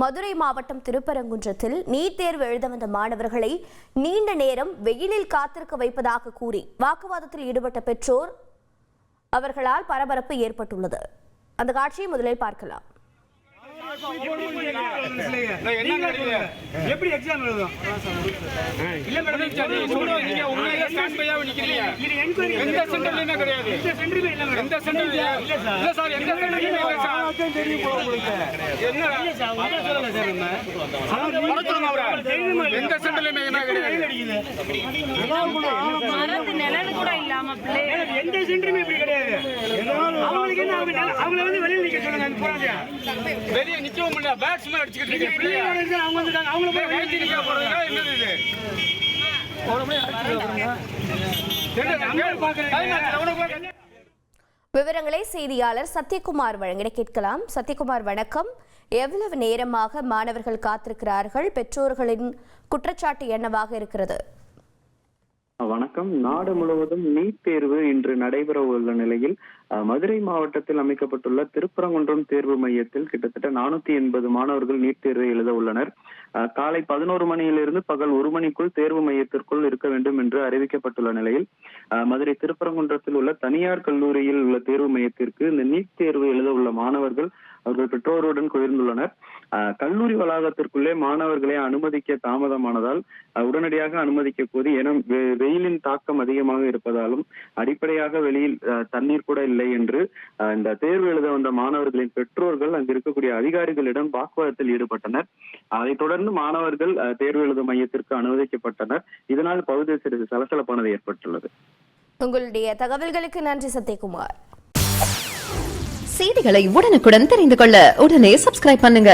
மதுரை மாவட்டம் திருப்பரங்குன்றத்தில் நீட் தேர்வு எழுத வந்த மாணவர்களை நீண்ட நேரம் வெயிலில் காத்திருக்க வைப்பதாக கூறி வாக்குவாதத்தில் ஈடுபட்ட பெற்றோர் அவர்களால் பரபரப்பு ஏற்பட்டுள்ளது. அந்த காட்சியை முதலில் பார்க்கலாம். எப்படி எக்ஸாம் எழுதும்? இல்ல மேடம், நீங்க உண்மையிலே ஸ்டாண்ட் பையா நிக்கிறீங்க. இது என்கொயரி எந்த சென்டர்லயுமே கிடையாது. இந்த சென்டர்லயே இல்ல மேடம். எந்த சென்டர்லயே இல்ல சார். இல்ல சார், எந்த சென்டர்லயே இல்ல சார். அதான் தெரியும் போல உங்களுக்கு. என்ன இல்ல சார், உங்க சொல்லுங்க சார். நம்ம பரத்துறோம் அவரே. எந்த சென்டர்லயுமே என்ன கிடையாது. மரத்து நிழல் கூட இல்லாம பிள்ளை எந்த சென்டருமே இப்படி கிடையாது. அவங்களுக்கு என்ன அவங்க வந்து வெளியில நிக்க சொல்லுங்க. அந்த போறாங்க. வெளிய நிக்கவும் இல்ல, பேட்ஸ்மேன் அடிச்சிட்டு இருக்க பிள்ளைங்க வந்து அவங்க வந்துட்டாங்க. அவங்கள போய் வெளிய நிக்க போறதுனா என்னது இது? விவரங்களை செய்தியாளர் சத்யகுமார் வழங்கிட கேட்கலாம். சத்யகுமார், வணக்கம். எவ்வளவு நேரமாக மாணவர்கள் காத்திருக்கிறார்கள்? பெற்றோர்களின் குற்றச்சாட்டு என்னவாக இருக்கிறது? வணக்கம். நாடு முழுவதும் நீட் தேர்வு இன்று நடைபெற உள்ள நிலையில் மதுரை மாவட்டத்தில் அமைக்கப்பட்டுள்ள திருப்பரங்குன்றம் தேர்வு மையத்தில் கிட்டத்தட்ட 480 மாணவர்கள் நீட் தேர்வை எழுத உள்ளனர். காலை 11 மணியிலிருந்து பகல் 1 மணிக்குள் தேர்வு மையத்திற்குள் இருக்க வேண்டும் என்று அறிவிக்கப்பட்டுள்ள நிலையில் மதுரை திருப்பரங்குன்றத்தில் உள்ள தனியார் கல்லூரியில் உள்ள தேர்வு மையத்திற்கு இந்த நீட் தேர்வு எழுத உள்ள மாணவர்கள் அவர்கள் பெற்றோருடன் குவிந்துள்ளனர். கல்லூரி வளாகத்திற்குள்ளே மாணவர்களை அனுமதிக்க தாமதமானதால் உடனடியாக அனுமதிக்க கோரி, என வெயிலின் தாக்கம் அதிகமாக இருப்பதாலும் அடிப்படையாக வெளியில் தண்ணீர் கூட இல்லை என்று இந்த தேர்வு எழுத வந்த மாணவர்களின் பெற்றோர்கள் அங்கு இருக்கக்கூடிய அதிகாரிகளிடம் வாக்குவாதத்தில் ஈடுபட்டனர். அதைத் தொடர்ந்து மாணவர்கள் தேர்வு எழுதும் மையத்திற்கு அனுமதிக்கப்பட்டனர். இதனால் பகுதியில் சிறிது சலசலப்பானது ஏற்பட்டுள்ளது. உங்களுடைய தகவல்களுக்கு நன்றி சத்யகுமார். செய்திகளை உடனுக்குடன் தெரிந்து கொள்ள உடனே சப்ஸ்கிரைப் பண்ணுங்க.